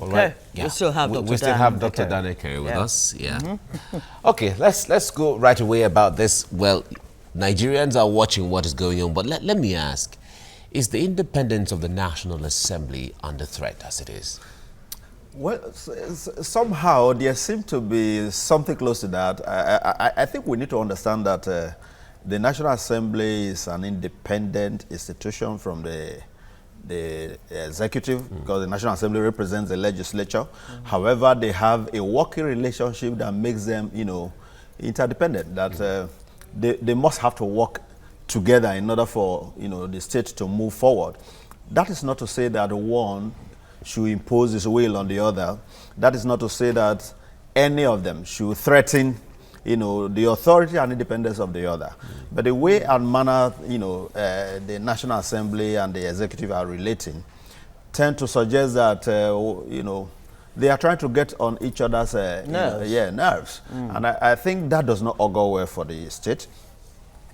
All right. Yeah. We still have Dr. Danekere with us. Yeah. Okay, let's go right away about this. Well, Nigerians are watching what is going on, but let me ask, is the independence of the National Assembly under threat as it is? Well, somehow there seems to be something close to that. I think we need to understand that the National Assembly is an independent institution from the executive, because the National Assembly represents the legislature. However, they have a working relationship that makes them, interdependent, that they must have to work together in order for, the state to move forward. That is not to say that one should impose his will on the other. That is not to say that any of them should threaten, the authority and independence of the other. But the way and manner, the National Assembly and the executive are relating tend to suggest that, they are trying to get on each other's nerves. And I think that does not augur well for the state.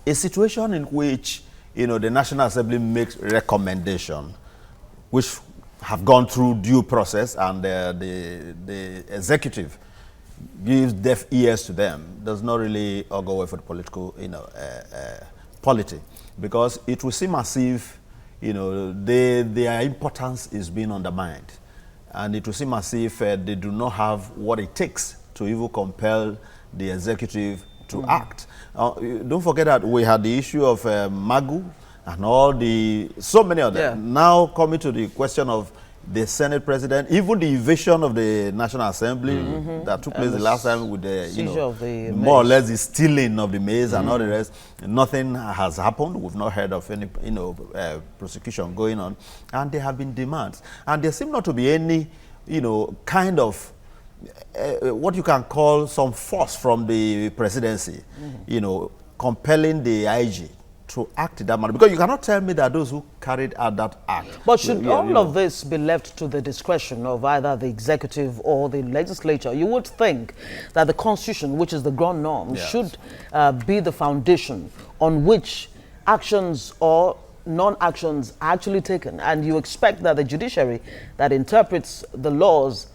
A situation in which, the National Assembly makes recommendation, which have gone through due process, and the executive gives deaf ears to them, does not really augur well for the political, polity, because it will seem as if, their importance is being undermined, and it will seem as if they do not have what it takes to even compel the executive to act. Don't forget that we had the issue of Magu, and so many of them. Now coming to the question of the Senate President, even the invasion of the National Assembly that took place the last time with the, more or less the stealing of the maize and all the rest, nothing has happened. We've not heard of any, prosecution going on, and there have been demands, and there seem not to be any, kind of what you can call some force from the presidency, compelling the IG to act in that manner, because you cannot tell me that those who carried out that act. But should all of this be left to the discretion of either the executive or the legislature? You would think that the Constitution, which is the ground norm, should be the foundation on which actions or non-actions are actually taken, and you expect that the judiciary that interprets the laws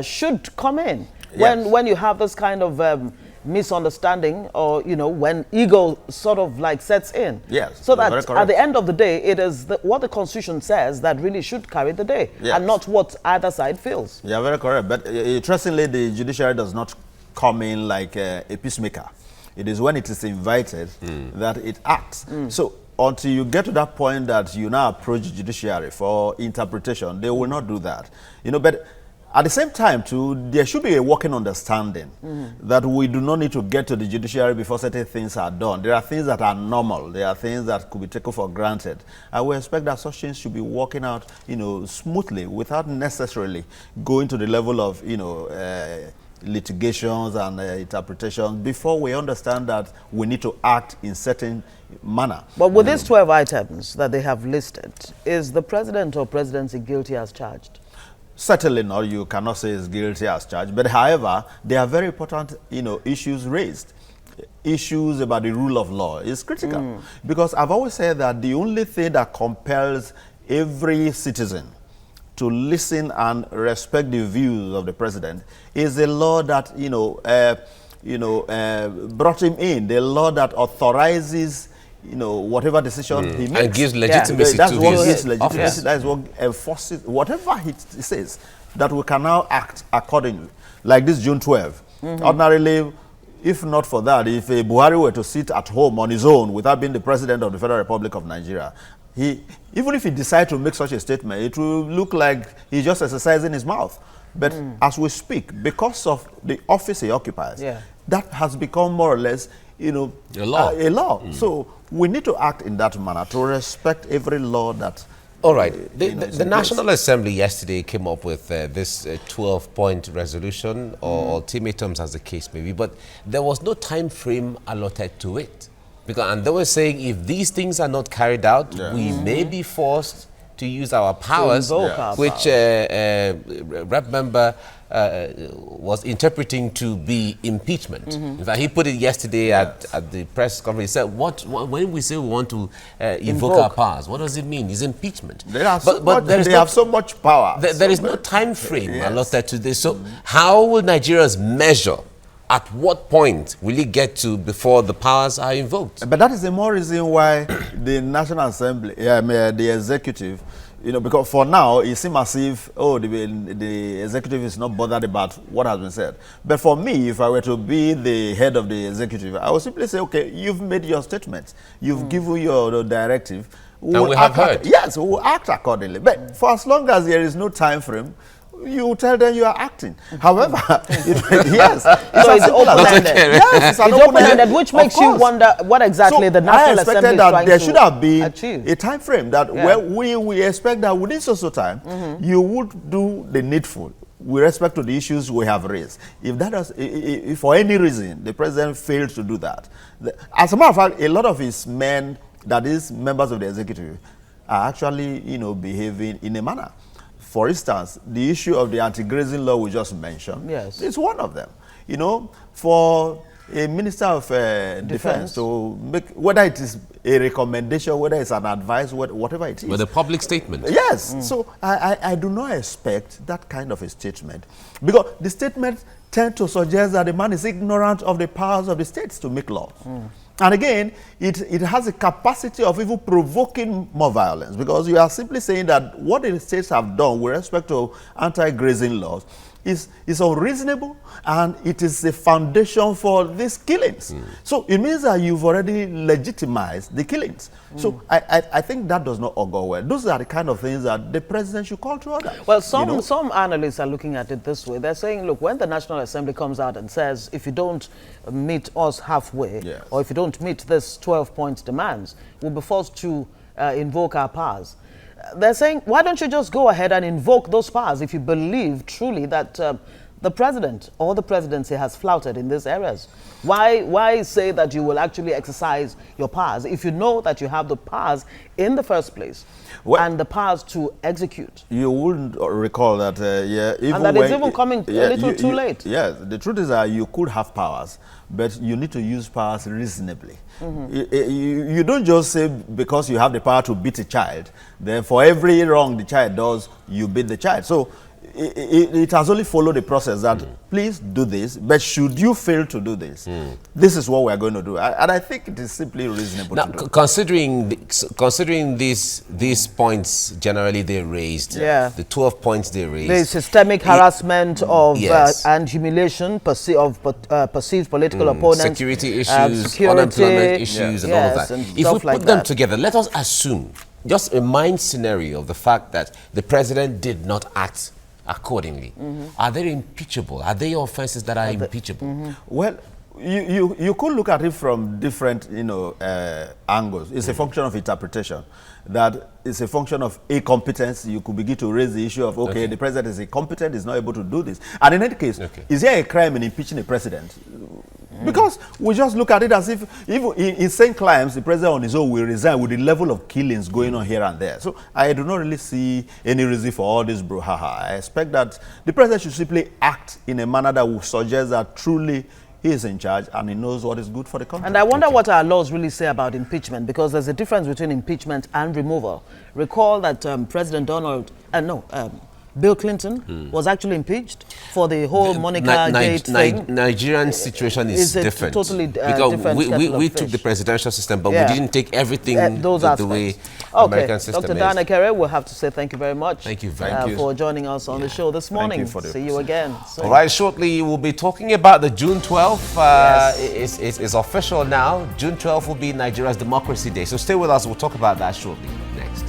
should come in when you have this kind of misunderstanding, or when ego sort of like sets in. Yes. So that at the end of the day, it is what the Constitution says that really should carry the day, and not what either side feels. Yeah, very correct. But interestingly, the judiciary does not come in like a peacemaker. It is when it is invited that it acts. So until you get to that point that you now approach the judiciary for interpretation, they will not do that. But at the same time, too, there should be a working understanding that we do not need to get to the judiciary before certain things are done. There are things that are normal. There are things that could be taken for granted. I would expect that such things should be working out, smoothly, without necessarily going to the level of, litigations and interpretations before we understand that we need to act in certain manner. But with these 12 items that they have listed, is the president or presidency guilty as charged? Certainly not. You cannot say he's guilty as charged. But however, there are very important, issues raised. Issues about the rule of law is critical. Because I've always said that the only thing that compels every citizen to listen and respect the views of the president is a law that, brought him in, the law that authorizes whatever decision he makes. And gives legitimacy that's to what his gives legitimacy. office. That's what enforces whatever he says, that we can now act accordingly. Like this June 12. Ordinarily, if not for that, if a Buhari were to sit at home on his own without being the president of the Federal Republic of Nigeria, even if he decides to make such a statement, it will look like he's just exercising his mouth. But as we speak, because of the office he occupies, that has become more or less, a law. So we need to act in that manner, to respect every law that... All right. The National Assembly yesterday came up with this 12-point resolution, or ultimatums as the case may be, but there was no time frame allotted to it. And they were saying if these things are not carried out, we may be forced to use our powers, which Rep member was interpreting to be impeachment. In fact, he put it yesterday at the press conference. He said, when we say we want to invoke our powers, what does it mean? It's impeachment. They have so much power. There is no time frame allotted to this. So how will Nigerians measure at what point will it get to before the powers are invoked? But that is the more reason why the National Assembly, the executive, because for now it seems as if, the executive is not bothered about what has been said. But for me, if I were to be the head of the executive, I would simply say, okay, you've made your statement, you've given your directive. And we have heard. Yes, we will act accordingly. But for as long as there is no time frame, you tell them you are acting. However, yes, it's open-ended. Yes, it's open-ended, which makes you wonder what exactly the National Assembly is trying to achieve. There should have been a time frame that where we expect that within so time, you would do the needful with respect to the issues we have raised. If that is, if for any reason the president failed to do that, as a matter of fact, a lot of his men, that is members of the executive, are actually behaving in a manner. For instance, the issue of the anti-grazing law we just mentioned, it's one of them. For a Minister of Defense to make, whether it is a recommendation, whether it's an advice, whatever it is. With a public statement. Yes. So I do not expect that kind of a statement. Because the statement tends to suggest that the man is ignorant of the powers of the states to make laws. And again, it has a capacity of even provoking more violence, because you are simply saying that what the states have done with respect to anti-grazing laws is unreasonable, and it is the foundation for these killings. So it means that you've already legitimized the killings. So I think that does not augur well. Those are the kind of things that the president should call to order. Well, some analysts are looking at it this way. They're saying, look, when the National Assembly comes out and says, if you don't meet us halfway, or if you don't meet this 12-point demands, we'll be forced to invoke our powers. They're saying, why don't you just go ahead and invoke those powers if you believe truly that the president or the presidency has flouted in these areas? Why say that you will actually exercise your powers if you know that you have the powers in the first place and the powers to execute? You wouldn't recall that, even and that it's even coming a little too late. Yes, the truth is that you could have powers, but you need to use powers reasonably. You don't just say because you have the power to beat a child, then for every wrong the child does, you beat the child. So it has only followed the process that please do this, but should you fail to do this, this is what we are going to do. And I think it is simply reasonable now, to do. Considering these points generally they raised, the 12 points they raised. The systemic harassment of and humiliation of perceived political opponents. Security issues, unemployment issues, and all of that. If we put them together, let us assume, just a mind scenario of the fact that the president did not act accordingly. Are they impeachable? Are they offenses that are impeachable? Well, you could look at it from different angles. It's a function of interpretation. That is a function of incompetence. You could begin to raise the issue of, the president is incompetent, is not able to do this. And in any case, is there a crime in impeaching a president? Because we just look at it as if, even in same crimes, the president on his own will resign with the level of killings going on here and there. So I do not really see any reason for all this brouhaha. I expect that the president should simply act in a manner that will suggest that truly he is in charge and he knows what is good for the country. And I wonder what our laws really say about impeachment, because there's a difference between impeachment and removal. Recall that President Bill Clinton was actually impeached for the whole Monica Gate thing. Nigerian situation is different. Totally because different we took the presidential system, but we didn't take everything the way American system Dr. Dana Kere, we'll have to say thank you very much. Thank you very much for joining us on the show this morning. See you again soon. All right, shortly we'll be talking about the June 12th. It's official now. June 12th will be Nigeria's Democracy Day. So stay with us. We'll talk about that shortly. Next.